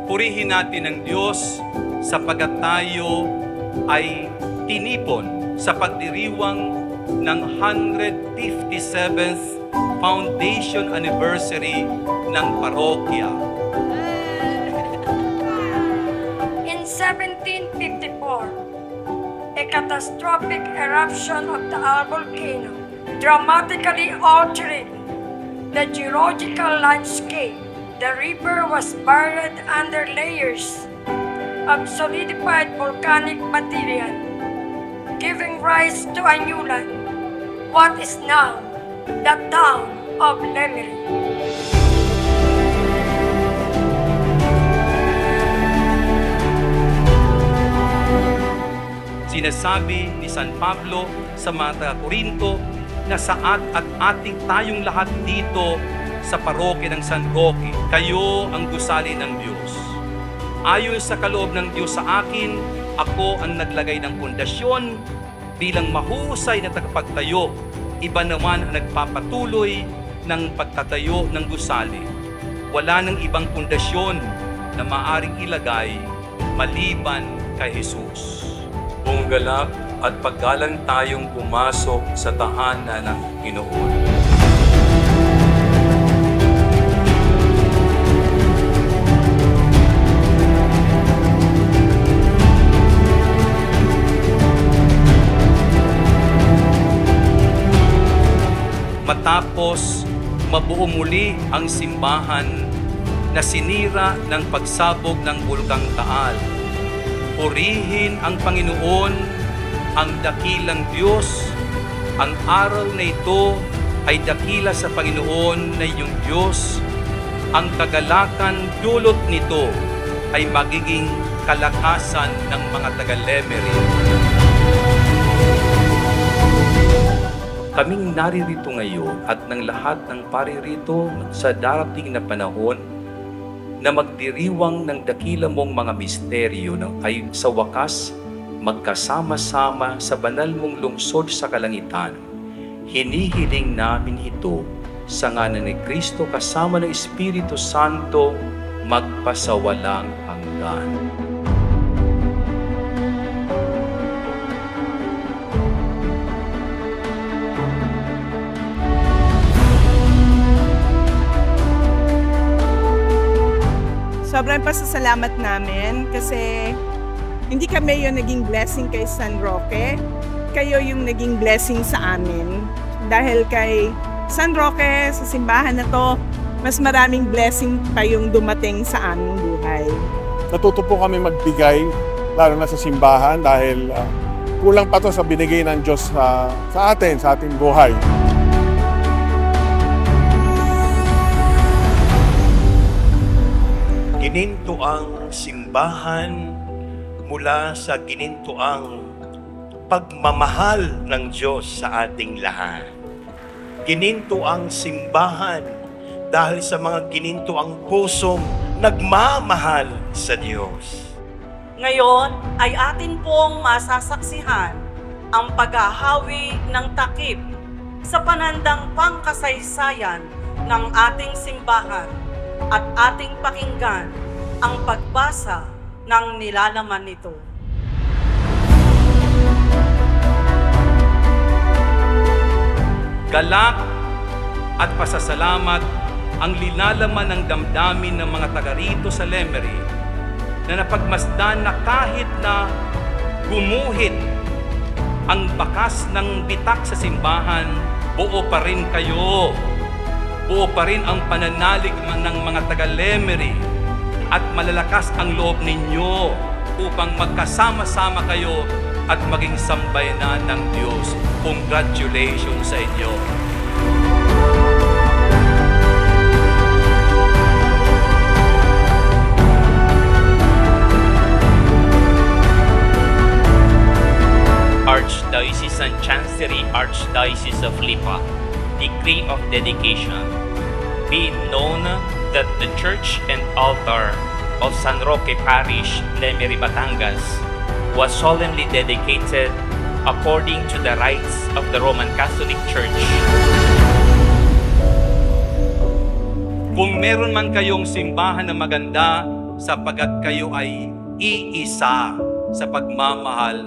Purihin natin ang Diyos sapagkat tayo ay tinipon sa pagdiriwang ng 157th Foundation Anniversary ng parokya. In 1754, a catastrophic eruption of the volcano dramatically altered the geological landscape. The river was buried under layers of solidified volcanic material, giving rise to a new land, what is now the town of Lemery. Sinasabi ni San Pablo sa mga taga-Korinto na saat at ating tayong lahat dito sa parokya ng San Roque, kayo ang gusali ng Diyos. Ayon sa kaloob ng Diyos sa akin, ako ang naglagay ng pundasyon bilang mahusay na tagapagtayo. Iba naman ang nagpapatuloy ng pagtatayo ng gusali. Wala nang ibang pundasyon na maaring ilagay maliban kay Jesus. Buong galak at paggalang tayong pumasok sa tahanan ng Panginoon. Matapos mabuo muli ang simbahan na sinira ng pagsabog ng Bulkang Taal, purihin ang Panginoon, ang dakilang Diyos. Ang araw na ito ay dakila sa Panginoon na iyong Diyos. Ang kagalakan dulot nito ay magiging kalakasan ng mga taga-Lemery. Kaming naririto ngayon at ng lahat ng paririto sa darating na panahon na magdiriwang ng dakila mong mga misteryo ay sa wakas magkasama-sama sa banal mong lungsod sa kalangitan. Hinihiling namin ito sa ngalan ni Kristo kasama ng Espiritu Santo magpasawalang hanggan. Sobrang pasasalamat namin kasi hindi kami yung naging blessing kay San Roque. Kayo yung naging blessing sa amin. Dahil kay San Roque, sa simbahan na to, mas maraming blessing pa yung dumating sa aming buhay. Natuto po kami magbigay, lalo na sa simbahan, dahil kulang pa to sa binigay ng Diyos sa atin, sa ating buhay. Ginintuang simbahan mula sa ginintuang pagmamahal ng Diyos sa ating lahat. Ginintuang simbahan dahil sa mga ginintuang pusong nagmamahal sa Diyos. Ngayon ay atin pong masasaksihan ang paghahawi ng takip sa panandang pangkasaysayan ng ating simbahan at ating pakinggan ang pagbasa ng nilalaman nito. Galak at pasasalamat ang linalaman ng damdamin ng mga taga rito sa Lemery na napagmasdan na kahit na gumuhit ang bakas ng bitak sa simbahan, buo pa rin kayo. Buo pa rin ang pananalig ng mga taga-Lemery at malalakas ang loob ninyo upang magkasama-sama kayo at maging sambayanan ng Diyos. Congratulations sa inyo! Archdiocesan Chancery Archdiocese of Lipa, Decree of Dedication. Be it known that the church and altar of San Roque Parish, Lemery, Batangas, was solemnly dedicated according to the rites of the Roman Catholic Church. Kung meron man kayong simbahan na maganda sapagat kayo ay iisa sa pagmamahal